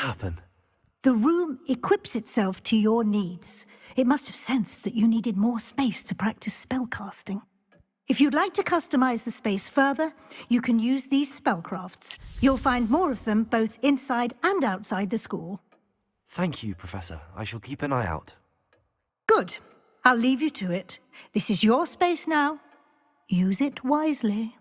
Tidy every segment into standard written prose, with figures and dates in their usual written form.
happen? The room equips itself to your needs. It must have sensed that you needed more space to practice spellcasting. If you'd like to customize the space further, you can use these spellcrafts. You'll find more of them both inside and outside the school. Thank you, Professor. I shall keep an eye out. Good. I'll leave you to it. This is your space now. Use it wisely.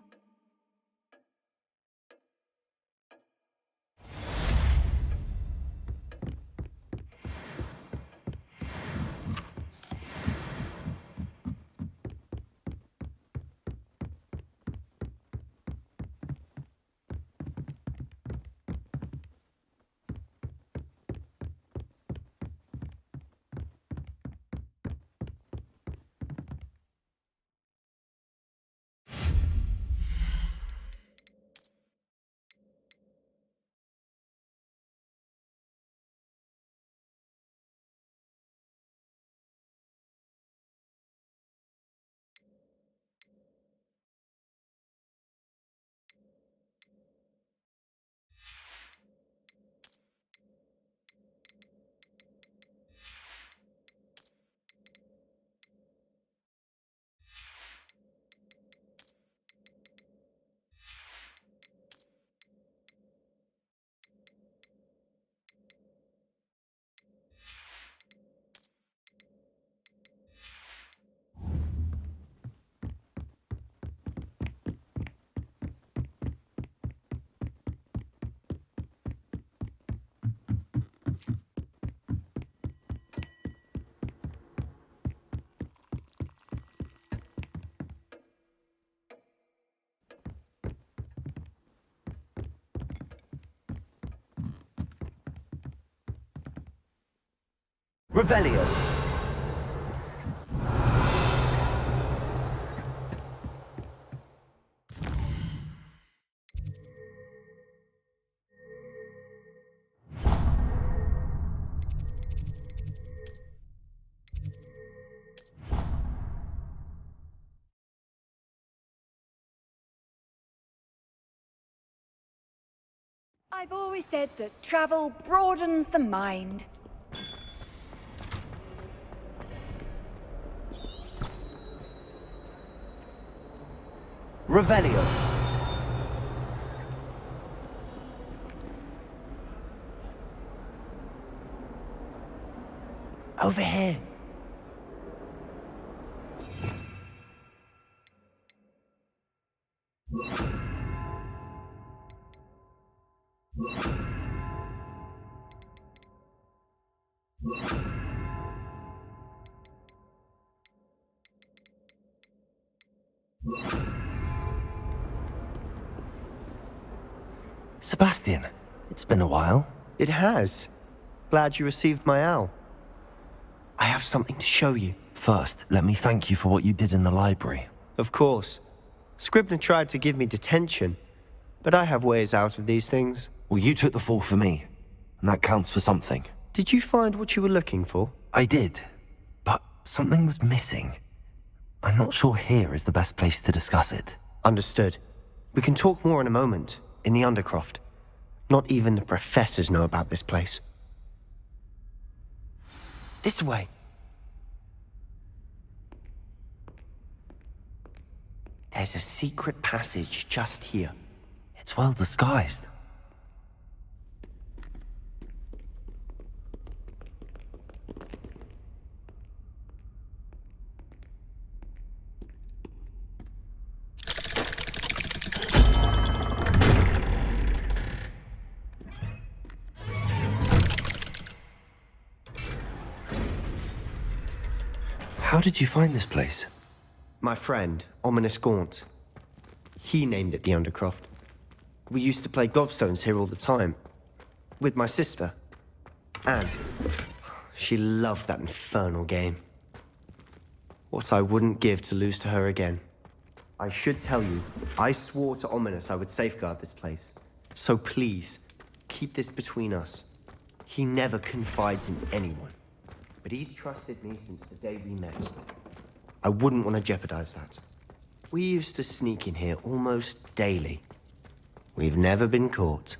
Revelio! I've always said that travel broadens the mind. Revelio! Over here! Sebastian, it's been a while. It has. Glad you received my owl. I have something to show you. First, let me thank you for what you did in the library. Of course. Scribner tried to give me detention, but I have ways out of these things. Well, you took the fall for me, and that counts for something. Did you find what you were looking for? I did, but something was missing. I'm not sure here is the best place to discuss it. Understood. We can talk more in a moment, in the Undercroft. Not even the professors know about this place. This way. There's a secret passage just here. It's well disguised. How did you find this place? My friend, Ominous Gaunt. He named it the Undercroft. We used to play gobstones here all the time. With my sister, Anne. She loved that infernal game. What I wouldn't give to lose to her again. I should tell you, I swore to Ominous I would safeguard this place. So please, keep this between us. He never confides in anyone. But he's trusted me since the day we met. I wouldn't want to jeopardize that. We used to sneak in here almost daily. We've never been caught.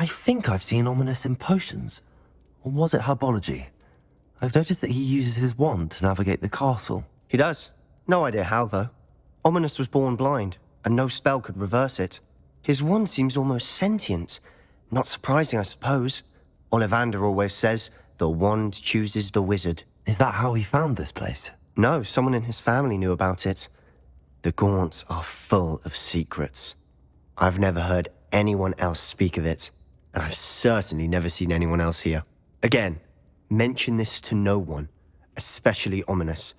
I think I've seen Ominous in potions. Or was it herbology? I've noticed that he uses his wand to navigate the castle. He does. No idea how, though. Ominous was born blind, and no spell could reverse it. His wand seems almost sentient. Not surprising, I suppose. Ollivander always says, the wand chooses the wizard. Is that how he found this place? No, someone in his family knew about it. The Gaunts are full of secrets. I've never heard anyone else speak of it, and I've certainly never seen anyone else here. Again, mention this to no one, especially Ominous.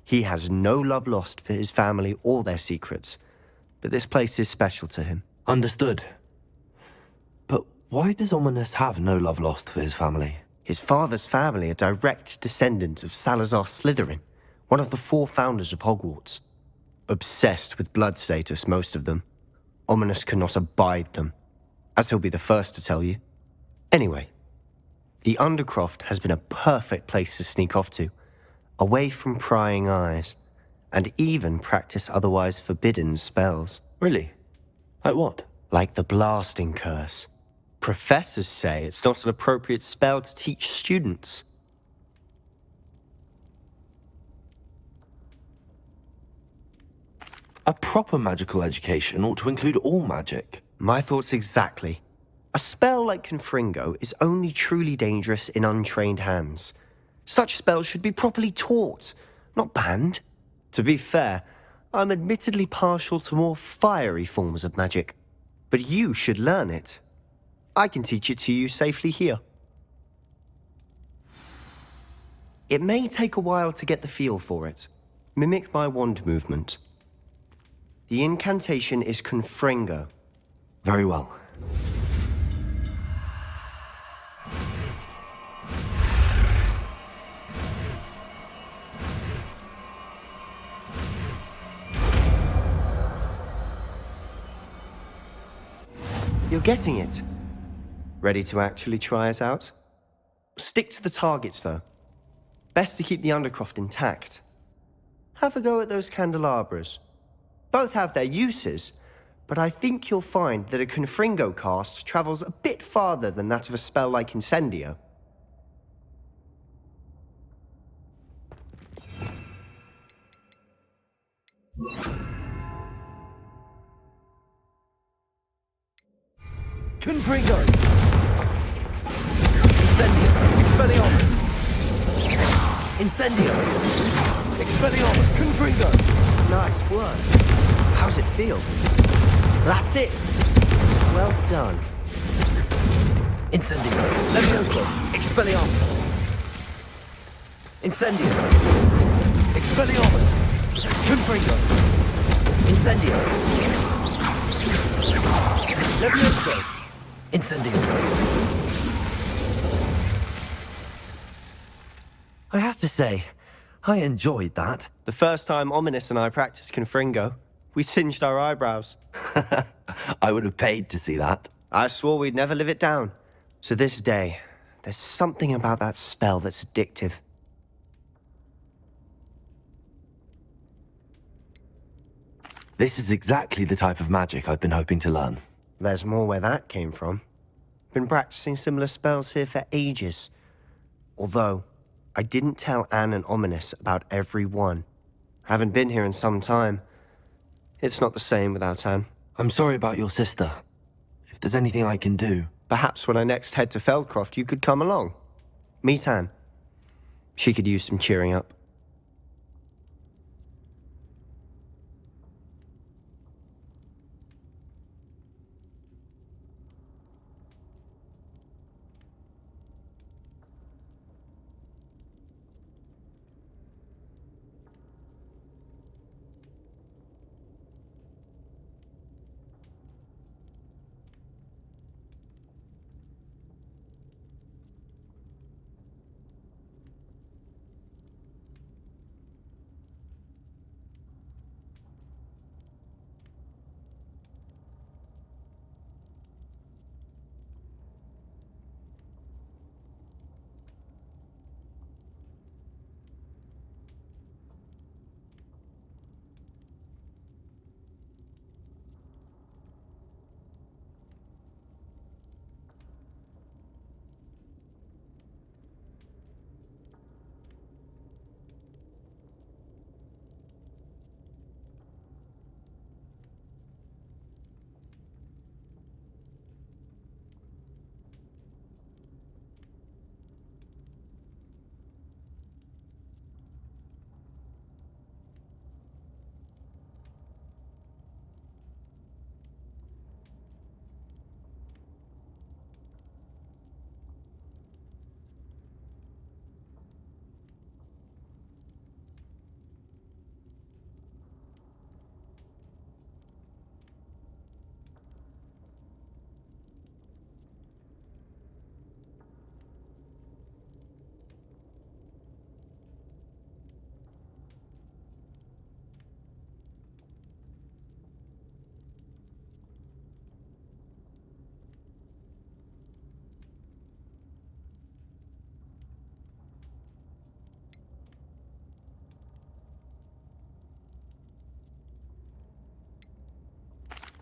He has no love lost for his family or their secrets, but this place is special to him. Understood. But why does Ominous have no love lost for his family? His father's family are direct descendants of Salazar Slytherin, one of the 4 founders of Hogwarts. Obsessed with blood status, most of them. Ominous cannot abide them, as he'll be the first to tell you. Anyway, the Undercroft has been a perfect place to sneak off to, away from prying eyes, and even practice otherwise forbidden spells. Really? Like what? Like the blasting curse. Professors say it's not an appropriate spell to teach students. A proper magical education ought to include all magic. My thoughts exactly. A spell like Confringo is only truly dangerous in untrained hands. Such spells should be properly taught, not banned. To be fair, I'm admittedly partial to more fiery forms of magic. But you should learn it. I can teach it to you safely here. It may take a while to get the feel for it. Mimic my wand movement. The incantation is Confringo. Very well. You're getting it. Ready to actually try it out? Stick to the targets, though. Best to keep the Undercroft intact. Have a go at those candelabras. Both have their uses, but I think you'll find that a Confringo cast travels a bit farther than that of a spell like Incendio. Confringo! Incendio! Expelliarmus! Incendio! Expelliarmus! Confringo! Nice work. How's it feel? That's it. Well done. Incendio! Levioso! Expelliarmus! Incendio! Expelliarmus! Confringo! Incendio! Levioso! Incendio! I have to say, I enjoyed that. The first time Ominous and I practiced Confringo, we singed our eyebrows. I would have paid to see that. I swore we'd never live it down. To this day, there's something about that spell that's addictive. This is exactly the type of magic I've been hoping to learn. There's more where that came from. Been practicing similar spells here for ages. Although, I didn't tell Anne and Ominous about every one. Haven't been here in some time. It's not the same without Anne. I'm sorry about your sister. If there's anything I can do... Perhaps when I next head to Feldcroft, you could come along. Meet Anne. She could use some cheering up.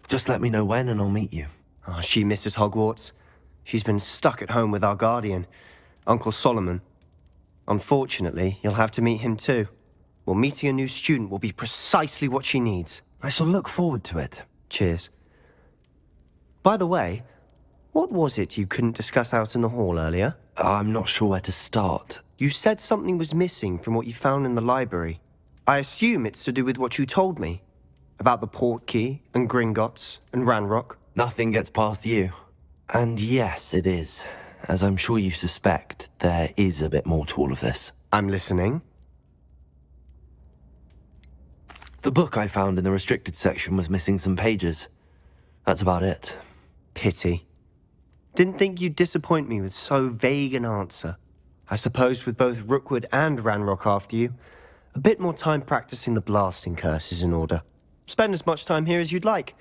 Just let me know when and I'll meet you. Oh, she misses Hogwarts. She's been stuck at home with our guardian, Uncle Solomon. Unfortunately, you'll have to meet him too. Well, meeting a new student will be precisely what she needs. I shall look forward to it. Cheers. By the way, what was it you couldn't discuss out in the hall earlier? I'm not sure where to start. You said something was missing from what you found in the library. I assume it's to do with what you told me. About the Portkey, and Gringotts, and Ranrock. Nothing gets past you. And yes, it is. As I'm sure you suspect, there is a bit more to all of this. I'm listening. The book I found in the restricted section was missing some pages. That's about it. Pity. Didn't think you'd disappoint me with so vague an answer. I suppose with both Rookwood and Ranrock after you, a bit more time practicing the blasting curse is in order. Spend as much time here as you'd like.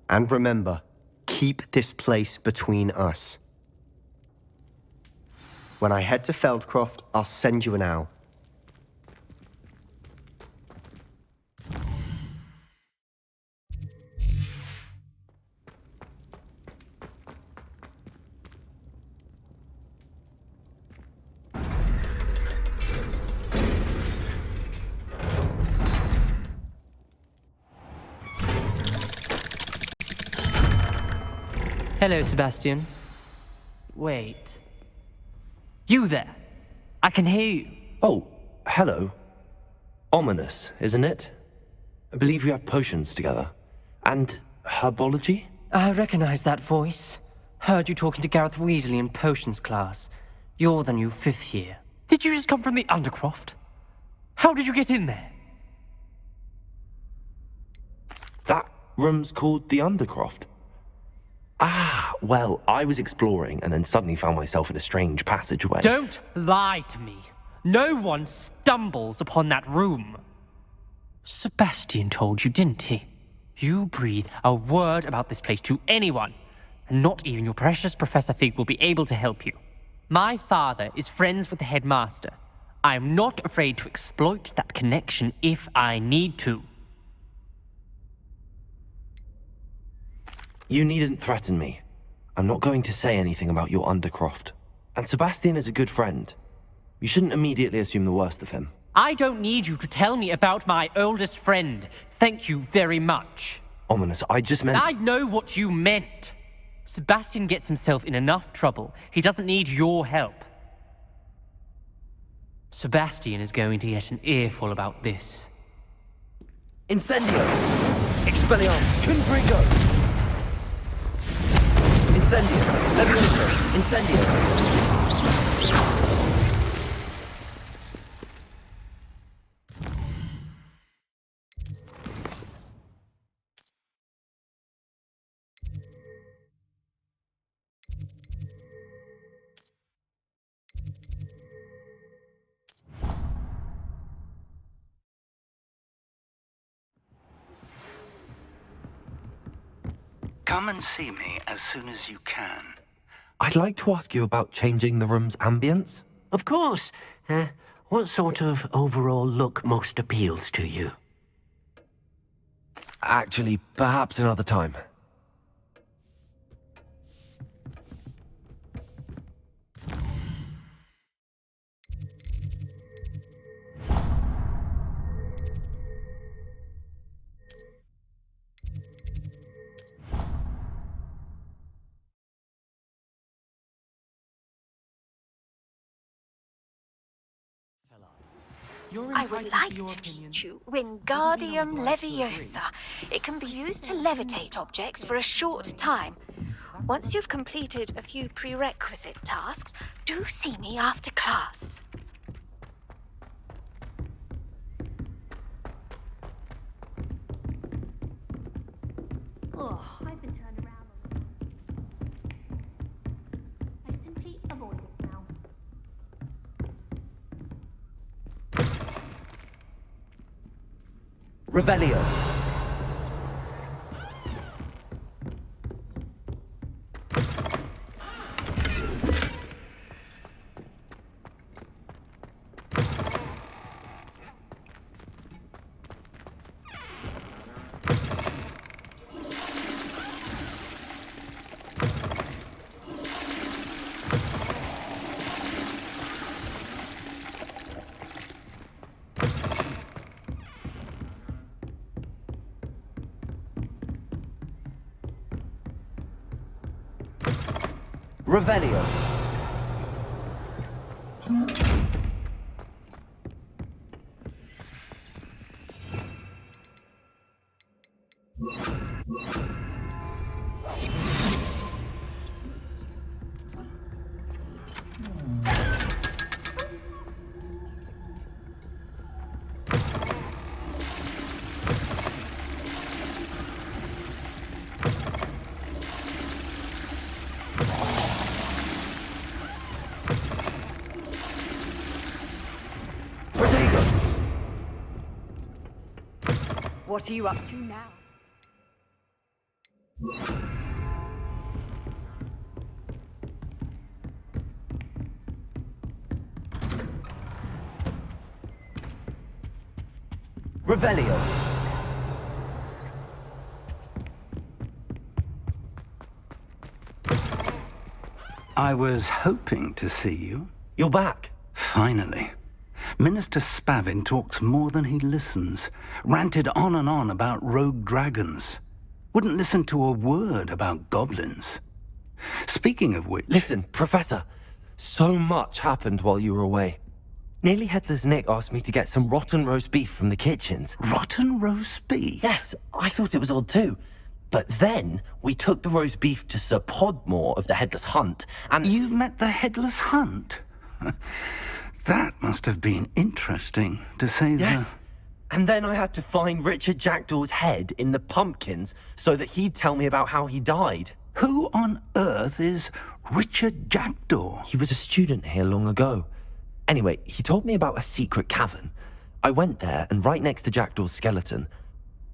And remember, keep this place between us. When I head to Feldcroft, I'll send you an owl. Hello, Sebastian. Wait. You there? I can hear you. Oh, hello. Ominous, isn't it? I believe we have potions together. And herbology? I recognize that voice. Heard you talking to Gareth Weasley in potions class. You're the new 5th year. Did you just come from the Undercroft? How did you get in there? That room's called the Undercroft. Ah, well, I was exploring and then suddenly found myself in a strange passageway. Don't lie to me. No one stumbles upon that room. Sebastian told you, didn't he? You breathe a word about this place to anyone, and not even your precious Professor Fig will be able to help you. My father is friends with the headmaster. I am not afraid to exploit that connection if I need to. You needn't threaten me. I'm not going to say anything about your Undercroft. And Sebastian is a good friend. You shouldn't immediately assume the worst of him. I don't need you to tell me about my oldest friend. Thank you very much. Ominous, I just meant... I know what you meant. Sebastian gets himself in enough trouble. He doesn't need your help. Sebastian is going to get an earful about this. Incendio! Expelliarmus! Confringo! Incendio! Levioso! Incendio! Come and see me as soon as you can. I'd like to ask you about changing the room's ambience. Of course. What sort of overall look most appeals to you? Actually, perhaps another time. I would like to teach you Wingardium Leviosa. It can be used to levitate objects for a short time. Once you've completed a few prerequisite tasks, do see me after class. Oh, I've been turned around on them. I simply avoid it now. Revelio. Revelio. What are you up to now? Revelio. I was hoping to see you. You're back. Finally. Minister Spavin talks more than he listens. Ranted on and on about rogue dragons. Wouldn't listen to a word about goblins. Speaking of which... Listen, Professor. So much happened while you were away. Nearly Headless Nick asked me to get some rotten roast beef from the kitchens. Rotten roast beef? Yes, I thought it was odd too. But then we took the roast beef to Sir Podmore of the Headless Hunt, and... You met the Headless Hunt? That must have been interesting, to say the... Yes. And then I had to find Richard Jackdaw's head in the pumpkins so that he'd tell me about how he died. Who on earth is Richard Jackdaw? He was a student here long ago. Anyway, he told me about a secret cavern. I went there, and right next to Jackdaw's skeleton,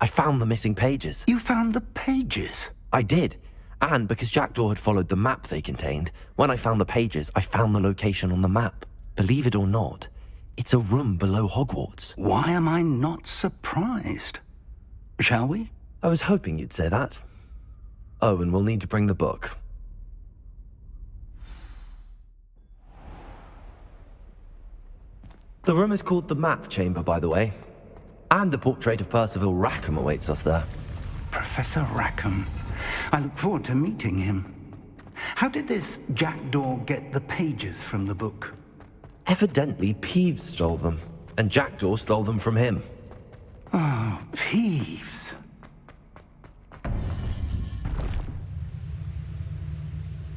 I found the missing pages. You found the pages? I did. And because Jackdaw had followed the map they contained, when I found the pages, I found the location on the map. Believe it or not, it's a room below Hogwarts. Why am I not surprised? Shall we? I was hoping you'd say that. Oh, and we'll need to bring the book. The room is called the Map Chamber, by the way. And a portrait of Percival Rackham awaits us there. Professor Rackham. I look forward to meeting him. How did this Jackdaw get the pages from the book? Evidently, Peeves stole them, and Jackdaw stole them from him. Oh, Peeves.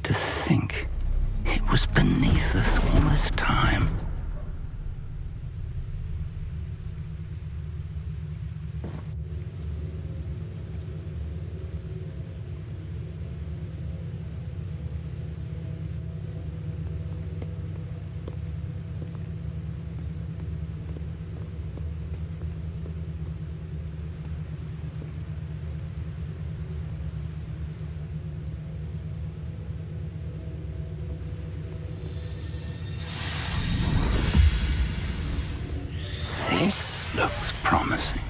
To think it was beneath us all this time. This looks promising.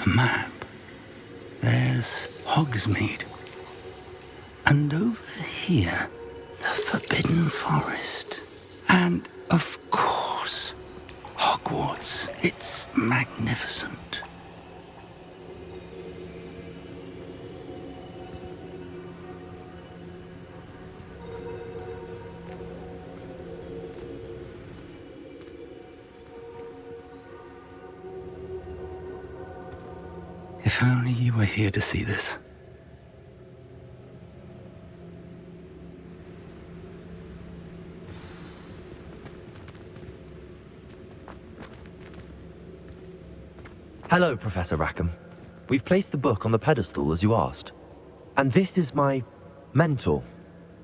A map. There's Hogsmeade. And over here, the Forbidden Forest. And, of course, Hogwarts. It's magnificent. If only you were here to see this. Hello, Professor Rackham. We've placed the book on the pedestal, as you asked. And this is my mentor,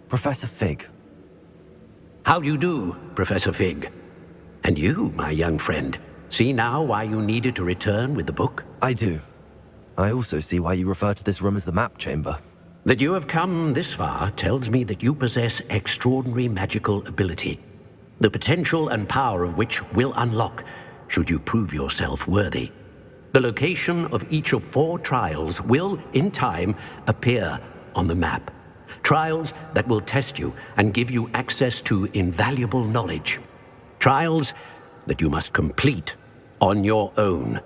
Professor Fig. How do you do, Professor Fig? And you, my young friend, see now why you needed to return with the book? I do. I also see why you refer to this room as the Map Chamber. That you have come this far tells me that you possess extraordinary magical ability, the potential and power of which will unlock should you prove yourself worthy. The location of each of 4 trials will, in time, appear on the map. Trials that will test you and give you access to invaluable knowledge. Trials that you must complete on your own.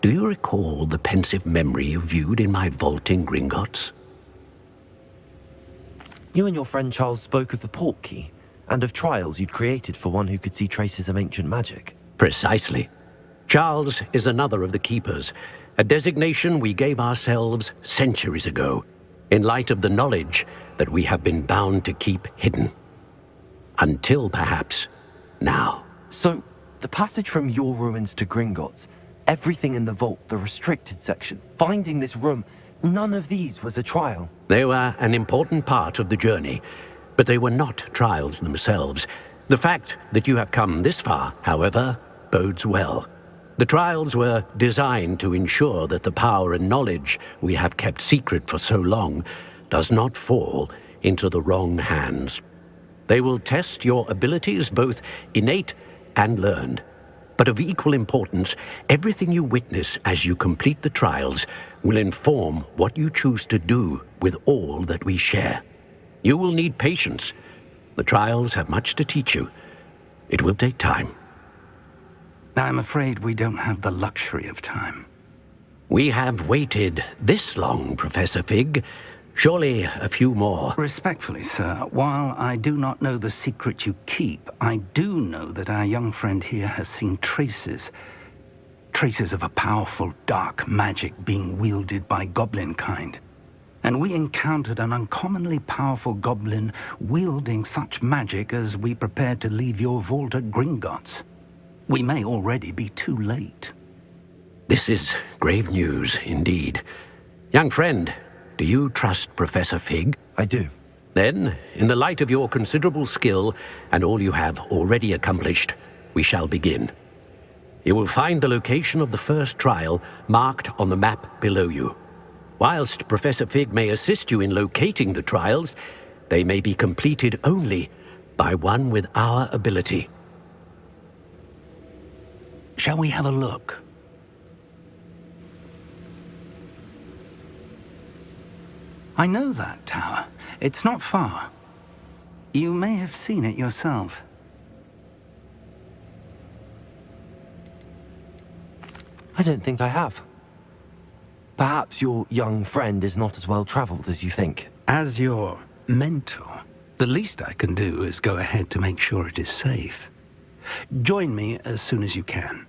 Do you recall the pensive memory you viewed in my vault in Gringotts? You and your friend Charles spoke of the port key, and of trials you'd created for one who could see traces of ancient magic. Precisely. Charles is another of the Keepers, a designation we gave ourselves centuries ago, in light of the knowledge that we have been bound to keep hidden. Until, perhaps, now. So, the passage from your ruins to Gringotts, everything in the vault, the restricted section, finding this room, none of these was a trial. They were an important part of the journey, but they were not trials themselves. The fact that you have come this far, however, bodes well. The trials were designed to ensure that the power and knowledge we have kept secret for so long does not fall into the wrong hands. They will test your abilities, both innate and learned. But of equal importance, everything you witness as you complete the trials will inform what you choose to do with all that we share. You will need patience. The trials have much to teach you. It will take time. I'm afraid we don't have the luxury of time. We have waited this long, Professor Fig. Surely a few more. Respectfully, sir, while I do not know the secret you keep, I do know that our young friend here has seen traces of a powerful dark magic being wielded by goblin kind. And we encountered an uncommonly powerful goblin wielding such magic as we prepared to leave your vault at Gringotts. We may already be too late. This is grave news indeed. Young friend, do you trust Professor Fig? I do. Then, in the light of your considerable skill and all you have already accomplished, we shall begin. You will find the location of the first trial marked on the map below you. Whilst Professor Fig may assist you in locating the trials, they may be completed only by one with our ability. Shall we have a look? I know that tower. It's not far. You may have seen it yourself. I don't think I have. Perhaps your young friend is not as well traveled as you think. As your mentor, the least I can do is go ahead to make sure it is safe. Join me as soon as you can.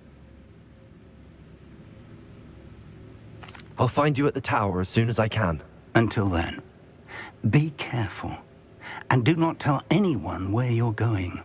I'll find you at the tower as soon as I can. Until then, be careful, and do not tell anyone where you're going.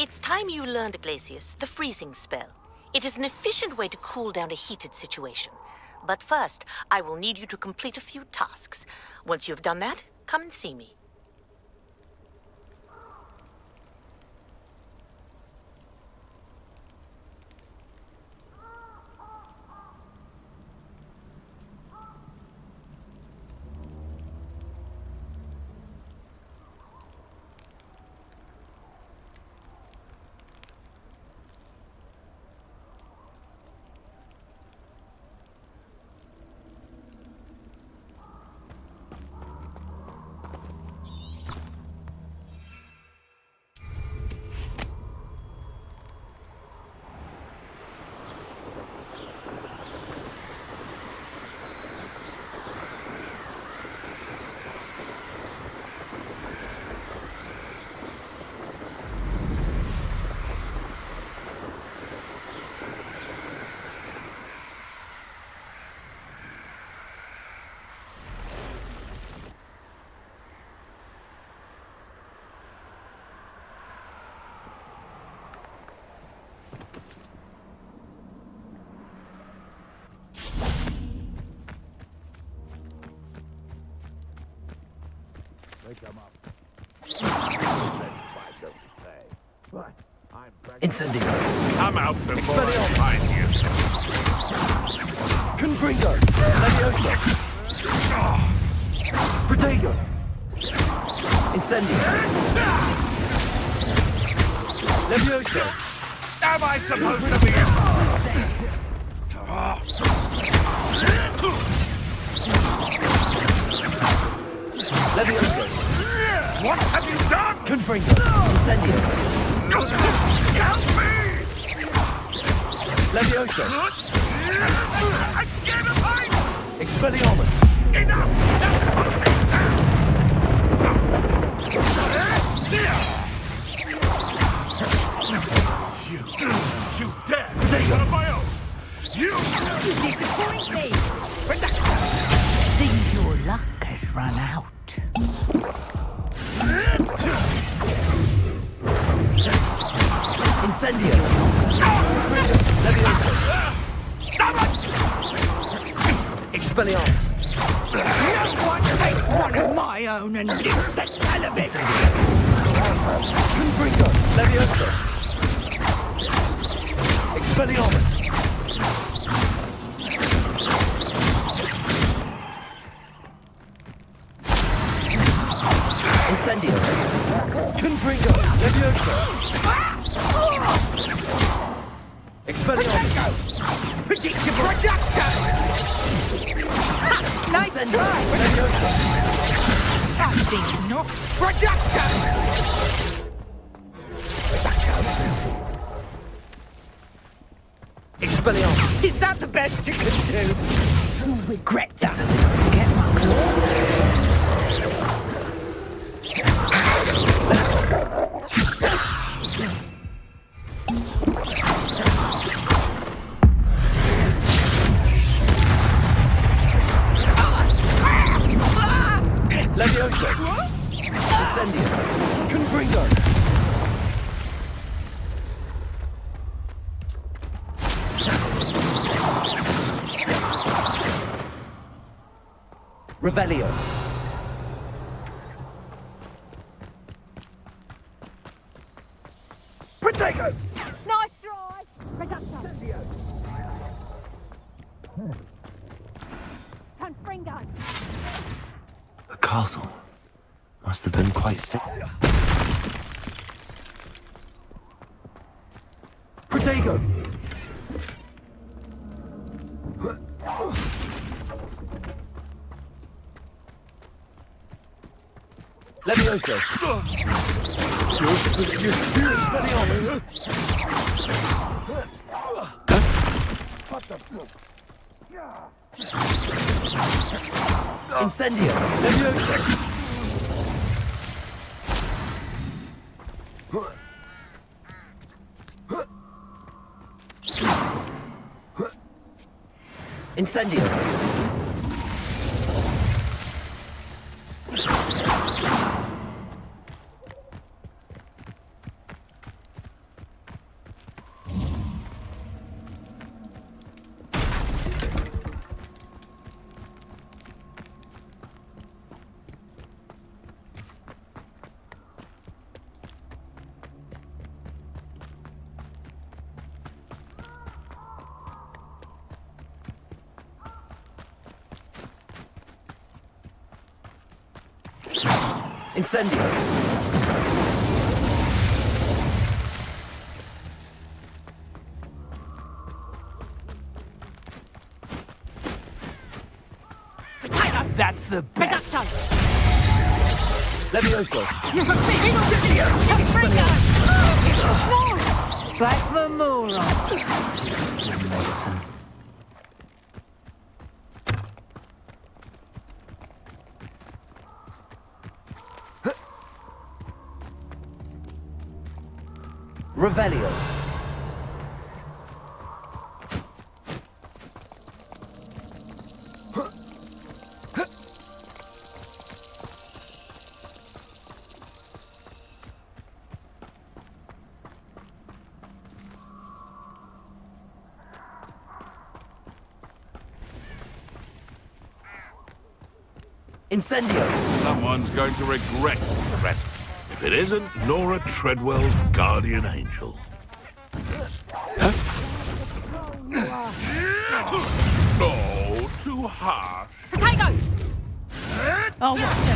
It's time you learned, Glacius, the freezing spell. It is an efficient way to cool down a heated situation. But first, I will need you to complete a few tasks. Once you have done that, come and see me. Incendio. Come out before I Expelliarmus. find you. Confringo. Levioso. Protego. Incendio. Levioso. Am I supposed to be Levioso. What have you done? Confringo. Incendio. Help me! Levioso. I'm scared of heights! Expelliarmus. Enough! You dare stay out of my own! You! Disappoint me! Seems your luck has run out. Incendio. Levioso. Expelliarmus. No one takes one of my own and lives the hell of it! Confringo. Levioso. Expelliarmus. Incendio. Confringo. Levioso. Expelliarmus. Predictable! Reducto! Nice Incendio. try! Levioso. I think not! Reducto! Expelliarmus. Is that the best you can do? You'll regret that. Incendio. Get my Levioso. Incendio. Confringo. Revelio. Protego! Nice try! Reducto! Confringo! The castle must have been quite still. Protego! Levioso! Your spirit Expelliarmus! Incendio! Levioso! Incendio! Incendio! That's the best! Levioso! Back for more. Medicine. Revelio! Incendio! Someone's going to regret this recipe. If it isn't Nora Treadwell's guardian angel. No, too harsh. Potatoes! Oh, what's the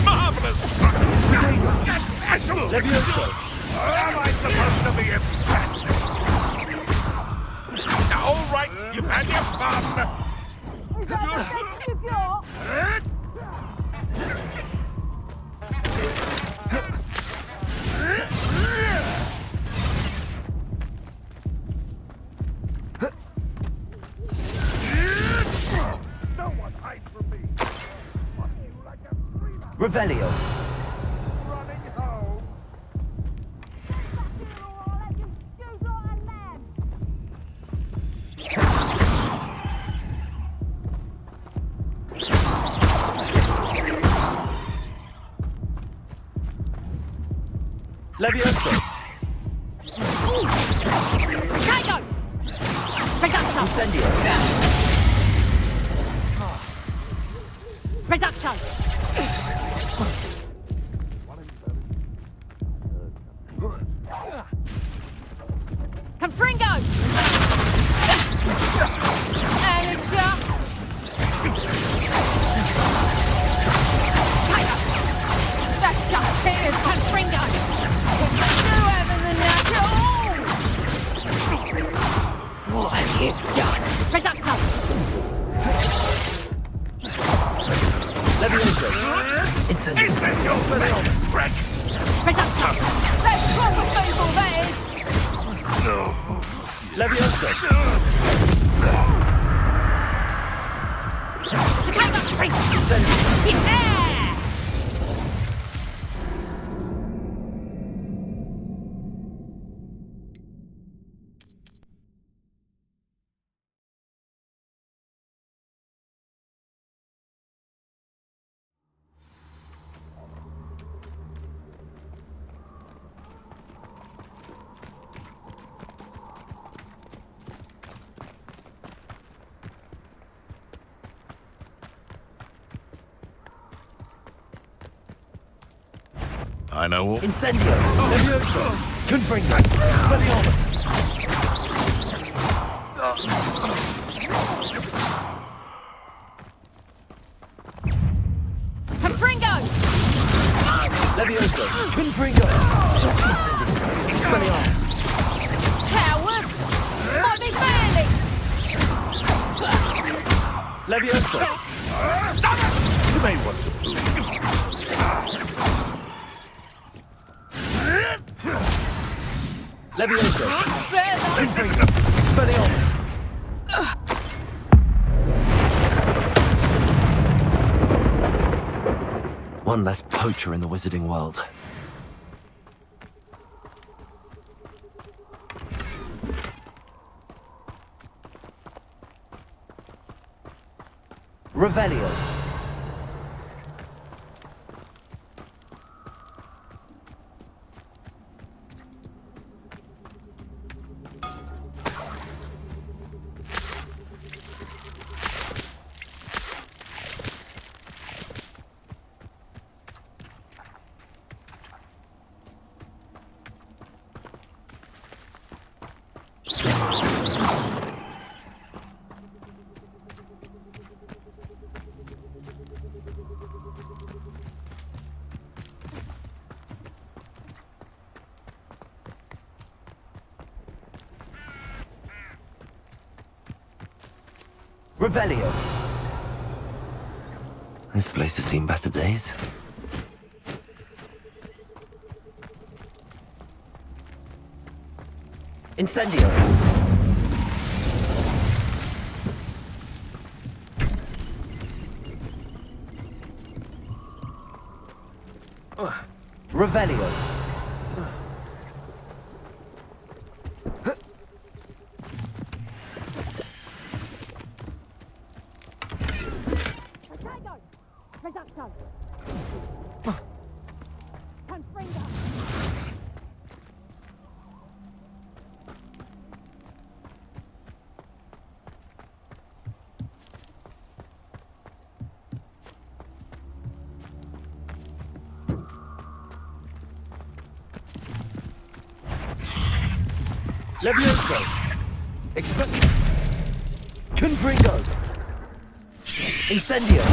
Marvelous! Excellent! Levioso! Am I supposed to be impressed? All right, you've had your fun. No one hide from me. Revelio! Running home. Levioso! Potato! Reducto! Incendio! Reducto! Confringo! Amateur! That's just it, Confringo! You haven't the natural! What have you done? Reducto! Levioso! Incendio! Is this your latest trick? Reducto! That's proper feeble, that is! Levioso! Potato spring! Incendio! Yeah! I know all. Incendio! Levioso! Confringo! Expelliarmus! Confringo! Levioso! Confringo! Incendio! Expelliarmus! Coward! Might be fairly! Levioso! You may want to move. Levioso! Confringo! Expelliarmus! One less poacher in the wizarding world. Revelio. Revelio. This place has seen better days. Incendio. Revelio. Levioso. Confringo. Incendio.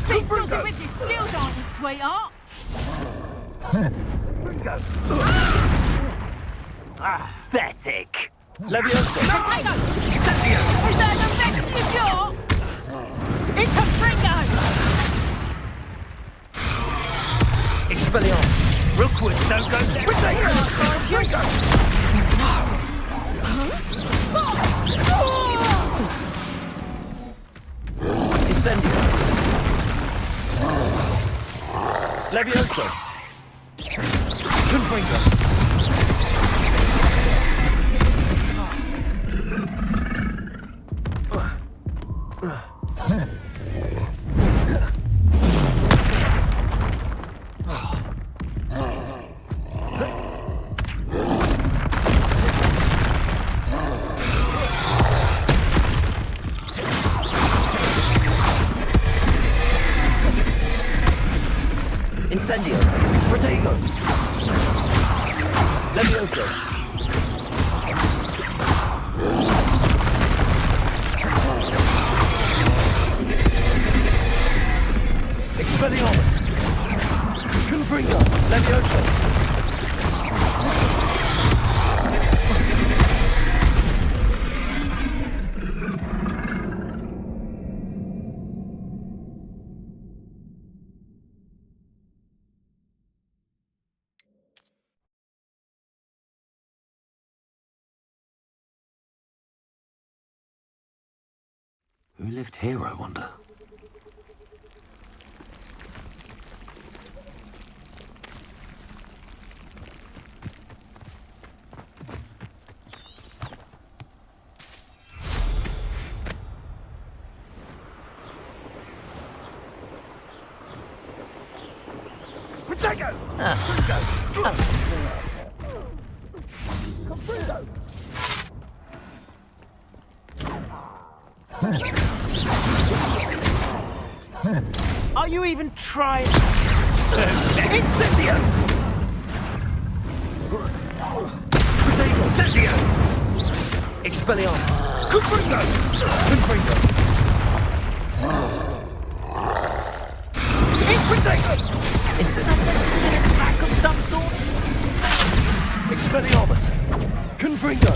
Keep talking with your skills, aren't you, sweetheart? Pathetic. Levioso. Hang on! Is that an effective shot? It's a Fringo! Expelliarmus. Real quick, don't go there. Incendio. Levioso. Confringo. Incendio. Stratego. Levioso. Expelliarmus. Confringo. Levioso. Who lived here, I wonder? Protego! Are you even trying? Incendio! Protego! Incendio! Expelliarmus! Confringo! Confringo! Incendio! Attack of some sort? Expelliarmus! Confringo!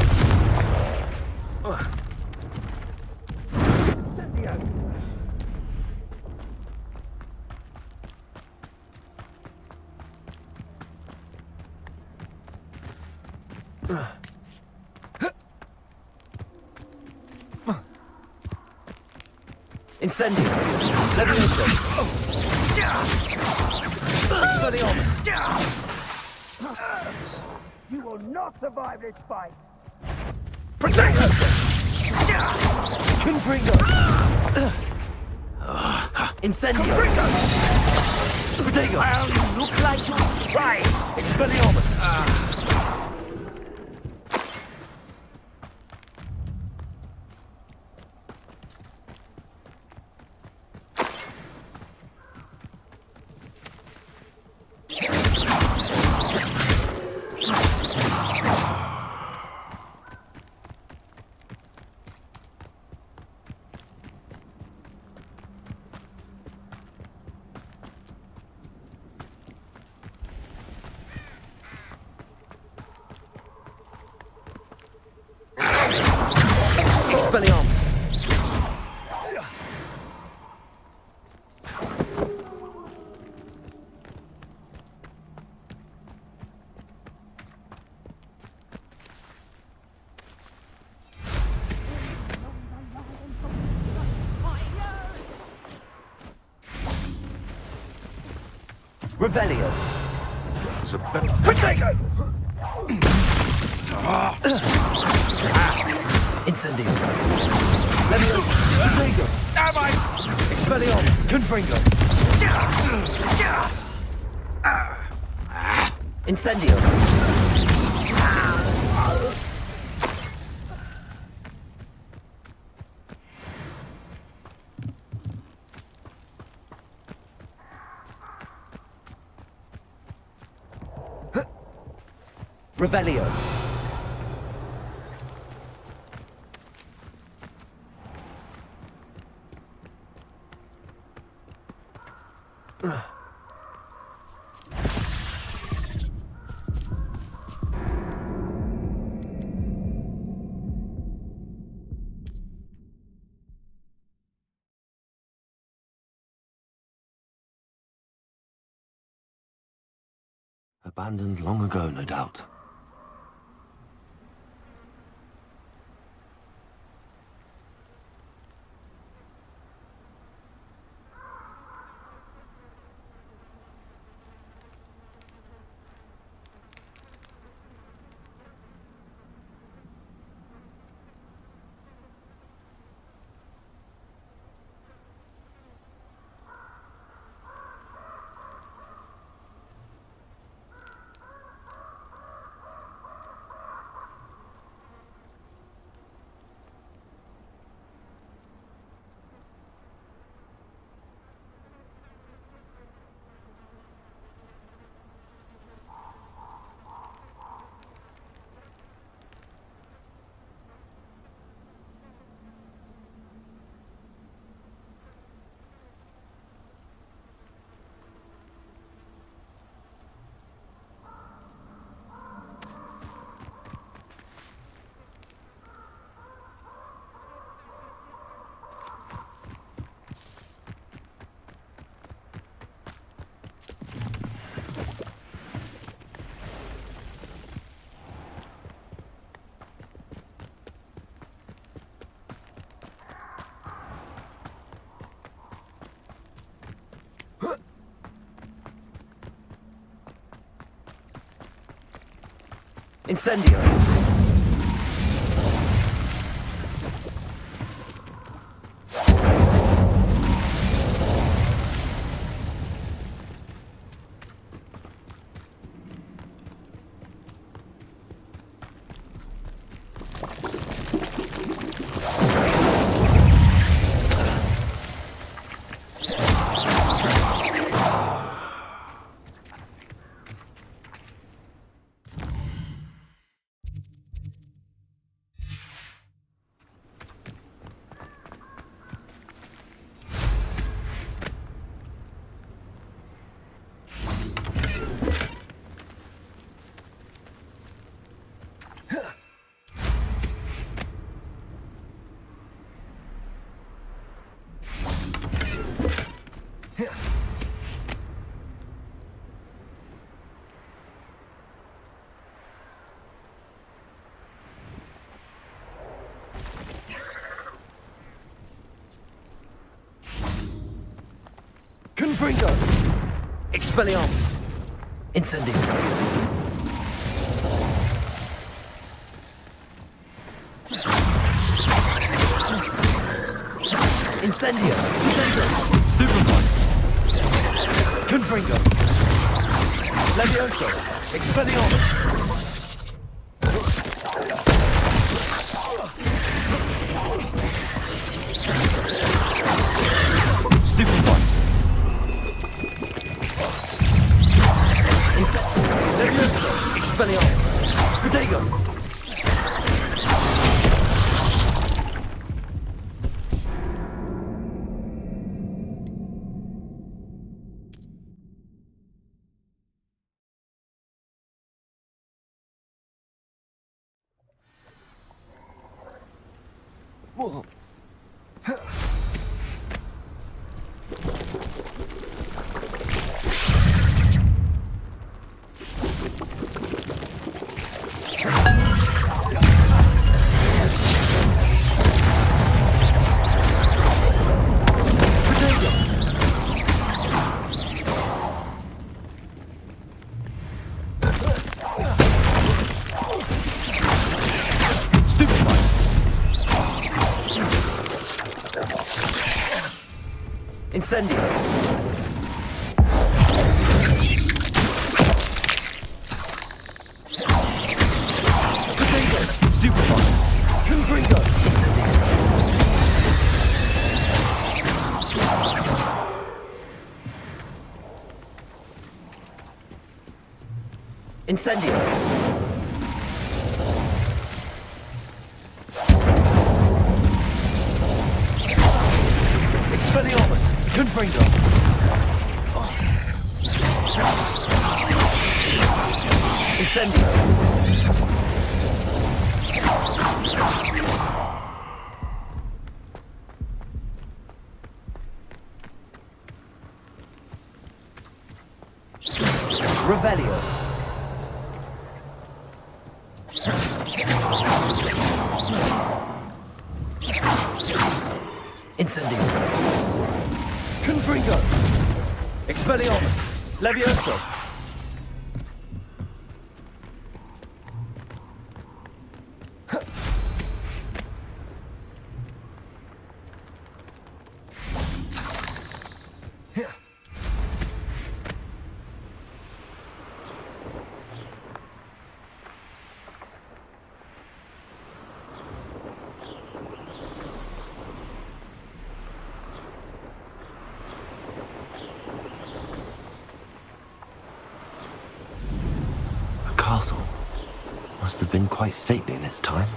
Incendio! Levioso! Expelliarmus! You will not survive this fight! Protect us! Confringo! Incendio! Protego! I only look like you try! Expelliarmus! Expelliarmus! Revelio! It's a better... Incendio! Levio! Protego! Expelliarmus! Confringo! Incendio! Revelio! Abandoned long ago, no doubt. Incendio! Confringo! Expelliarmus! Incendio! Incendio! Stupefy! Confringo! Levioso! Expelliarmus! Stupefy! Levioso! Expelliarmus! Protego! Incendio! Stupefy! Confringo! Incendio! Incendio! Expelliarmus! Confringo! Incendio! Revelio! Incendio! Confringo! Expelliarmus! Levioso! Castle must have been quite stately in its time.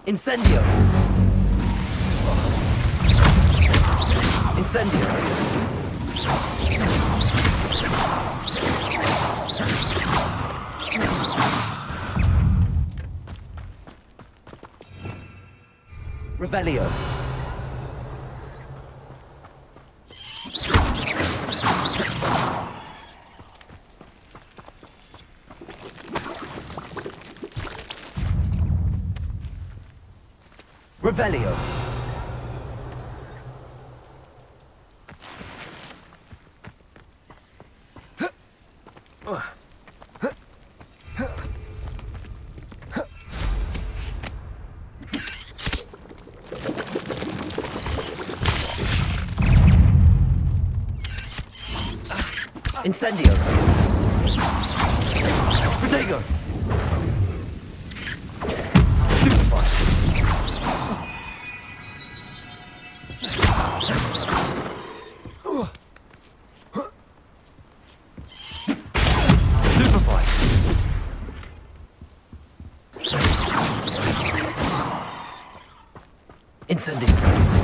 Incendio! Incendio! Revelio. Revelio. Incendio! Protego! Stupefy! Stupefy! Incendio!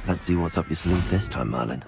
Let's see what's up your sleeve this time, Merlin.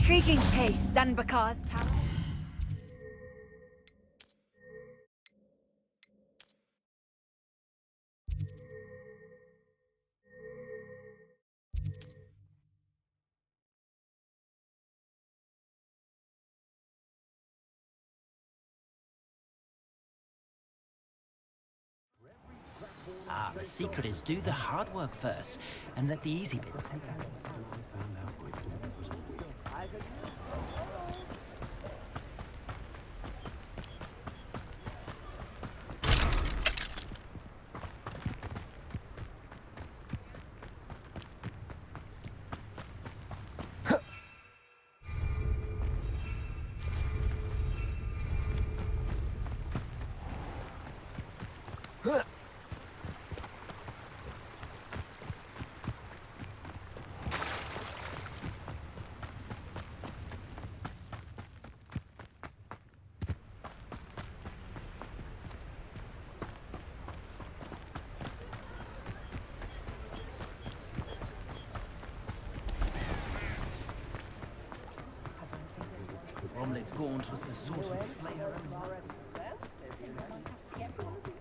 intriguing case, Zanbakar's Tower. Ah, the secret is do the hard work first, and let the easy bits take care. Gaunt was the source of flavor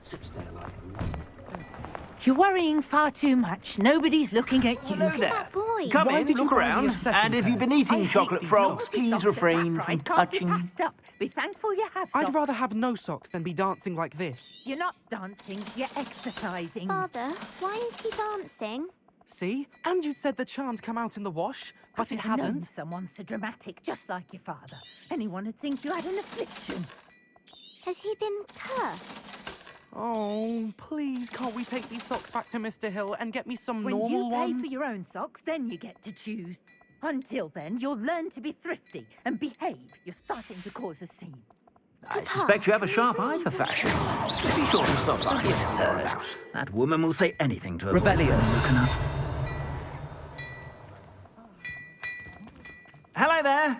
sits there like You're worrying far too much. Nobody's looking at you. Hello there. Boy. Come Why in, did you look buy me a around, second and if you've been pair? eating chocolate frogs, please refrain from touching. Be thankful you have I'd socks. rather have no socks than be dancing like this. You're not dancing, you're exercising. Father, why is he dancing? See? And you'd said the charm'd come out in the wash, but it I've never known hasn't. someone so dramatic, just like your father. Anyone would think you had an affliction. Has he been cursed? Oh, please, can't we take these socks back to Mr. Hill and get me some When normal you pay ones? for your own socks, then you get to choose. Until then, you'll learn to be thrifty and behave. You're starting to cause a scene. I suspect you have a sharp eye for fashion. Be sure to stop by. Don't be absurd. That woman will say anything to avoid Revelio. looking at. Hello there.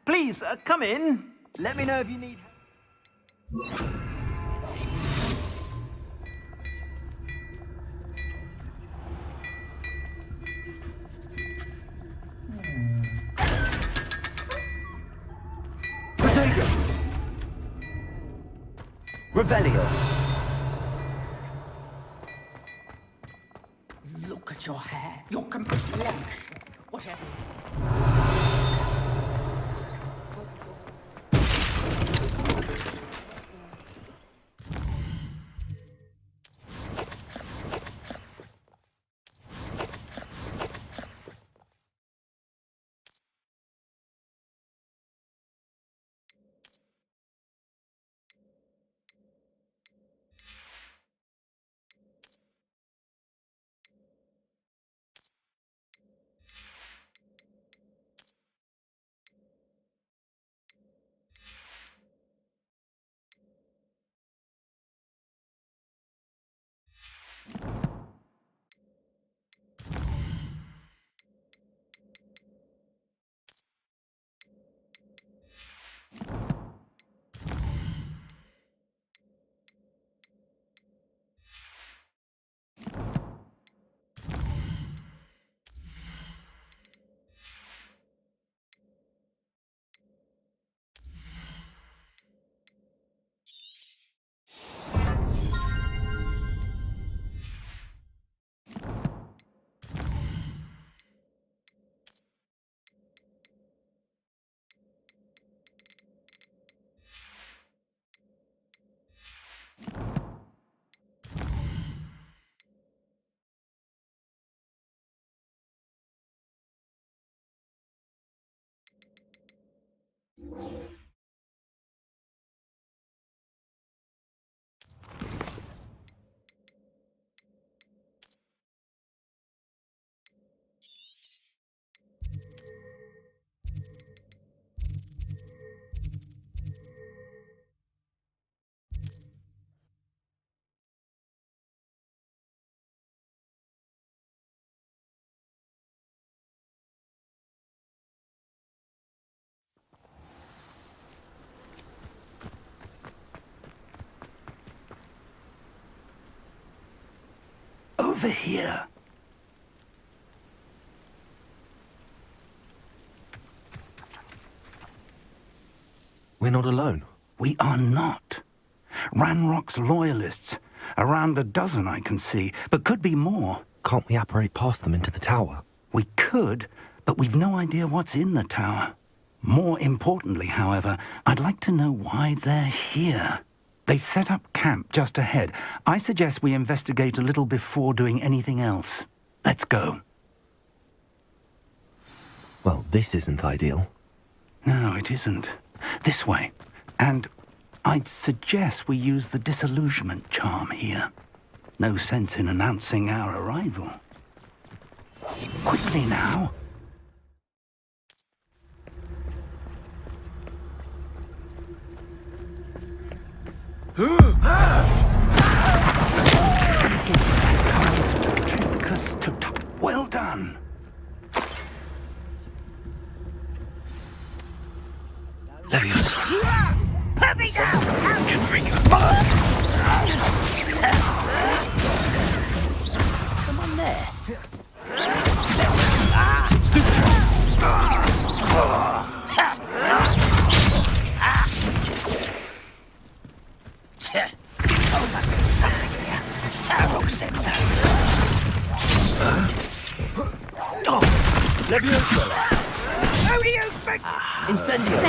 Please, come in. Let me know if you need help. Protagus! Revelio. Look at your hair. Your complexion. Whatever. Over here. We're not alone. We are not. Ranrock's loyalists. Around a dozen I can see, but could be more. Can't we apparate past them into the tower? We could, but we've no idea what's in the tower. More importantly, however, I'd like to know why they're here. They've set up camp just ahead. I suggest we investigate a little before doing anything else. Let's go. Well, this isn't ideal. No, it isn't. This way. And I'd suggest we use the disillusionment charm here. No sense in announcing our arrival. Quickly now. Well done. Leviosa. Come on there. Leviosa. Who do you think? Incendio.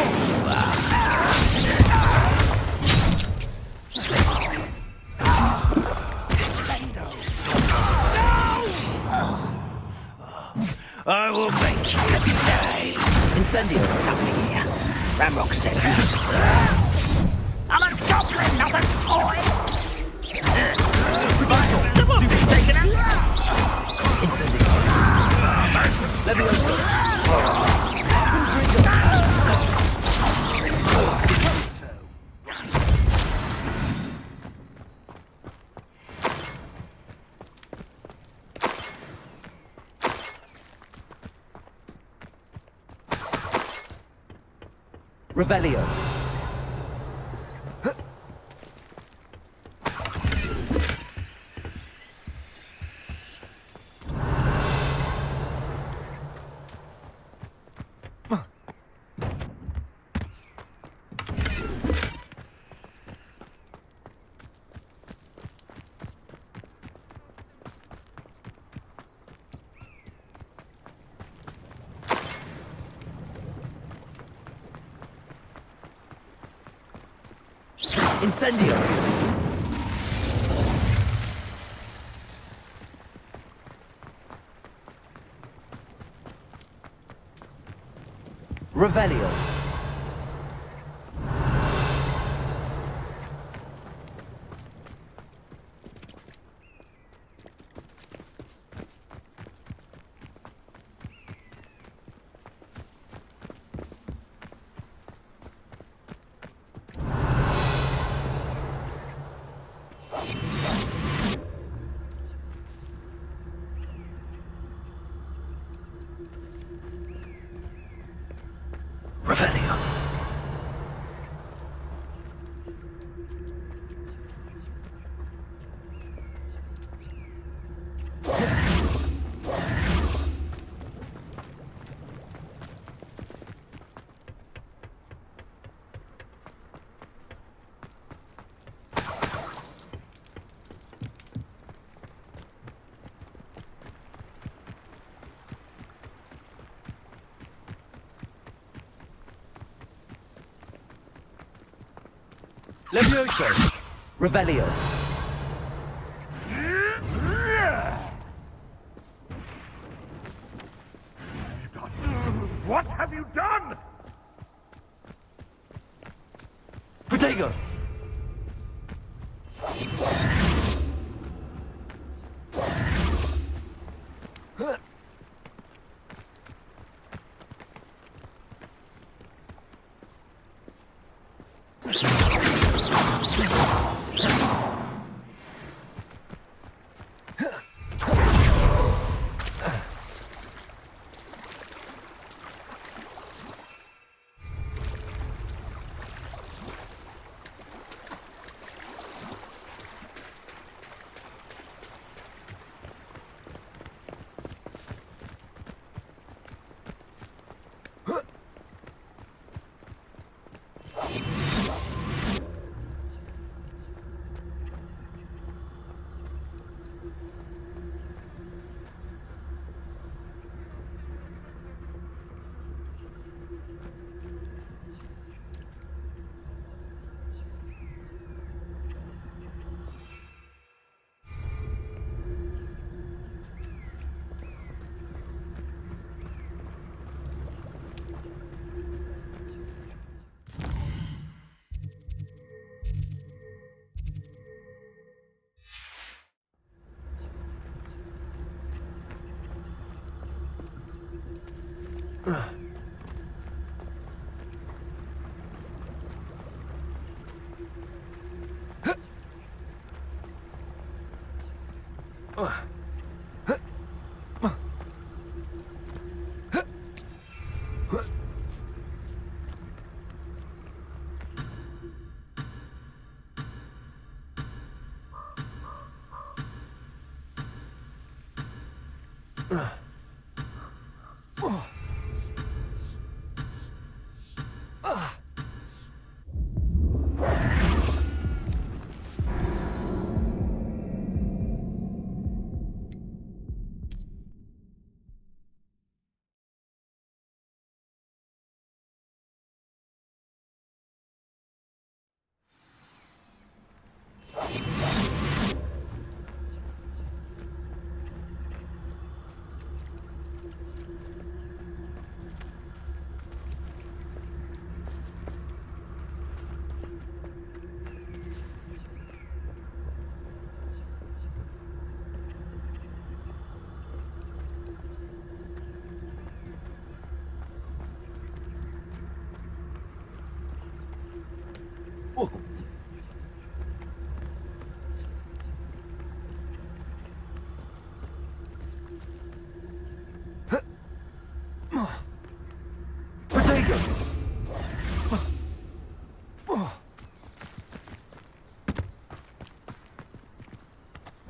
I will make you pay. Incendio. Something here. Ramrock said so. I'm a goblin, not a toy! Someone taken out! Incendio. Leviosa. Revelio. Incendio. Revelio. Revelio. Levioso. Revelio. What have you done? Protego.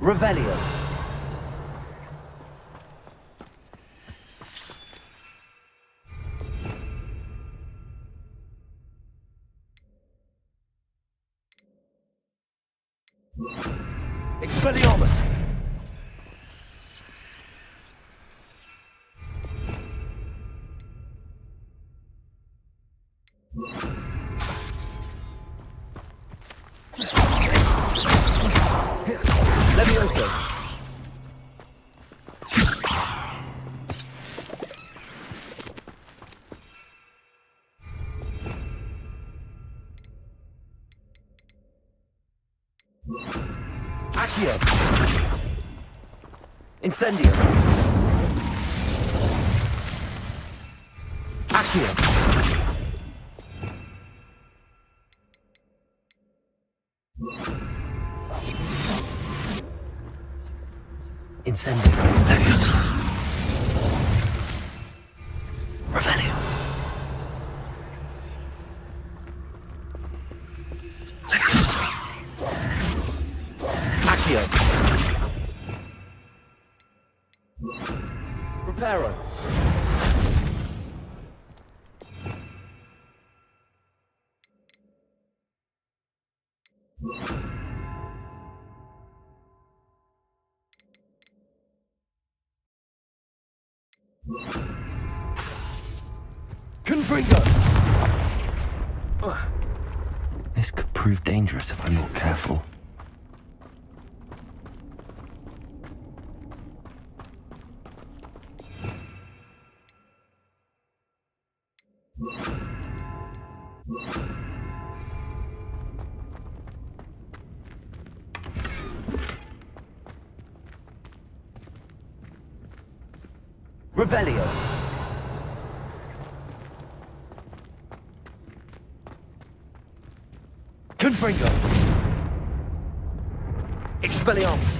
Revelio. Expelliarmus. Levioso. Accio. Incendio. Accio. Incendio. Levioso. Revelio. Levioso. Accio. Reparo. Confringo! This could prove dangerous if I'm not careful. Revelio. Confringo. Expelliarmus.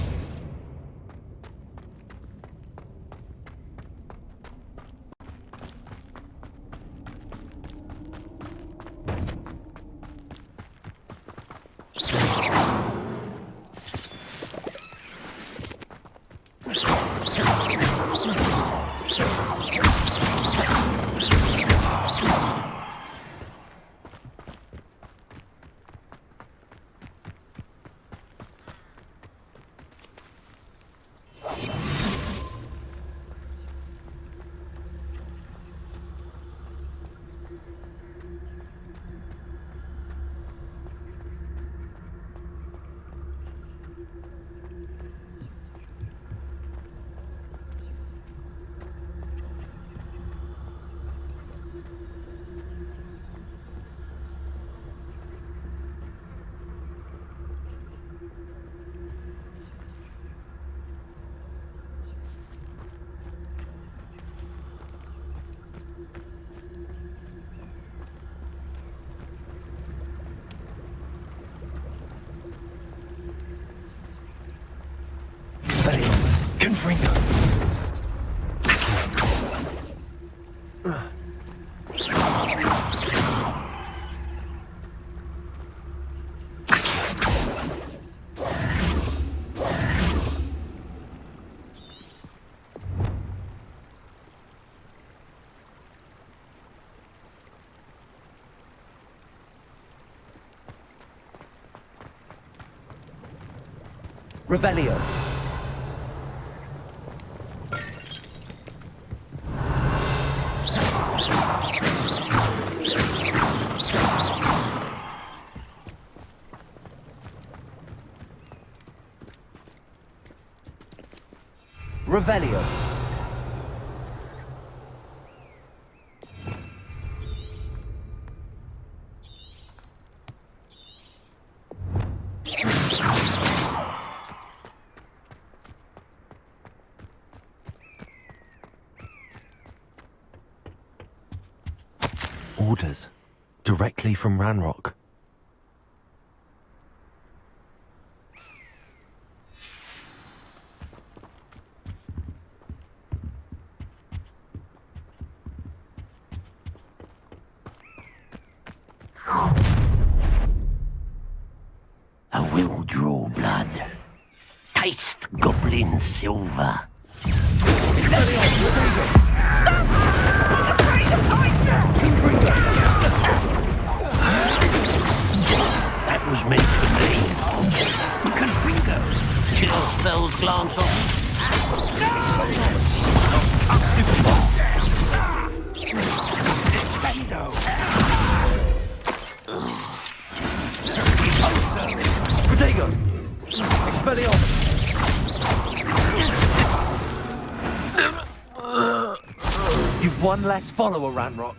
Expelliarmus. Confringo. Revelio. Revelio. Orders. Directly from Ranrock. I will draw blood. Taste goblin silver. That was meant for me. Confringo. Chill spells glance off. Descendo. Protego. Expelliarmus. You've one less follower, Ranrock.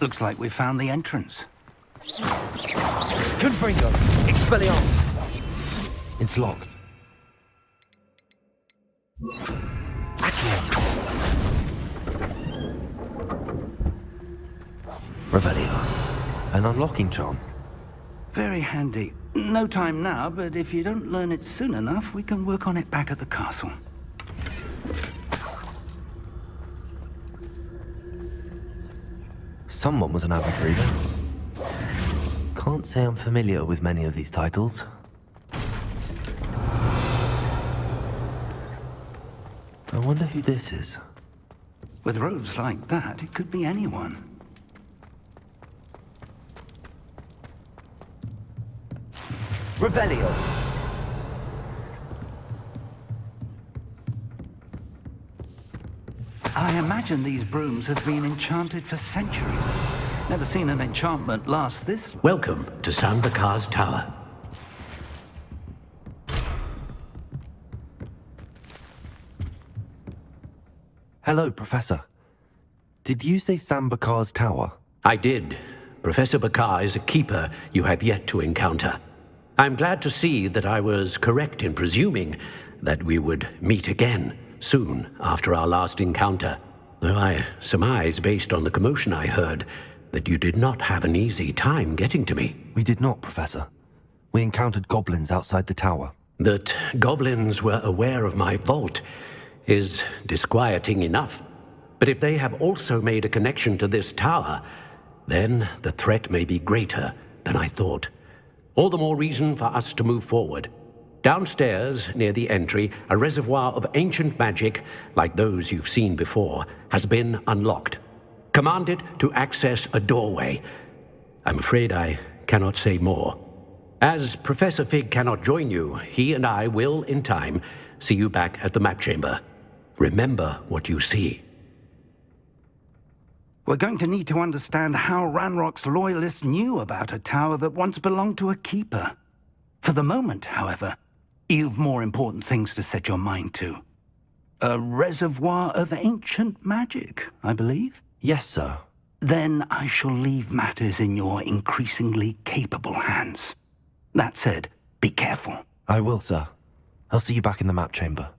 Looks like we found the entrance. Confringo. Expelliarmus. It's locked. Revelio. An unlocking charm. Very handy. No time now, but if you don't learn it soon enough, we can work on it back at the castle. Someone was an avid reader. Can't say I'm familiar with many of these titles. I wonder who this is. With robes like that, it could be anyone. Revelio. I imagine these brooms have been enchanted for centuries. Never seen an enchantment last this long. Welcome to San Bakar's Tower. Hello, Professor. Did you say San Bakar's Tower? I did. Professor Bakar is a keeper you have yet to encounter. I'm glad to see that I was correct in presuming that we would meet again soon after our last encounter. Though I surmise, based on the commotion I heard, that you did not have an easy time getting to me. We did not, Professor. We encountered goblins outside the tower. That goblins were aware of my vault is disquieting enough. But if they have also made a connection to this tower, then the threat may be greater than I thought. All the more reason for us to move forward. Downstairs, near the entry, a reservoir of ancient magic, like those you've seen before, has been unlocked. Command it to access a doorway. I'm afraid I cannot say more. As Professor Fig cannot join you, he and I will, in time, see you back at the map chamber. Remember what you see. We're going to need to understand how Ranrock's loyalists knew about a tower that once belonged to a keeper. For the moment, however, you've more important things to set your mind to. A reservoir of ancient magic, I believe? Yes, sir. then I shall leave matters in your increasingly capable hands. That said, be careful. I will, sir. I'll see you back in the map chamber.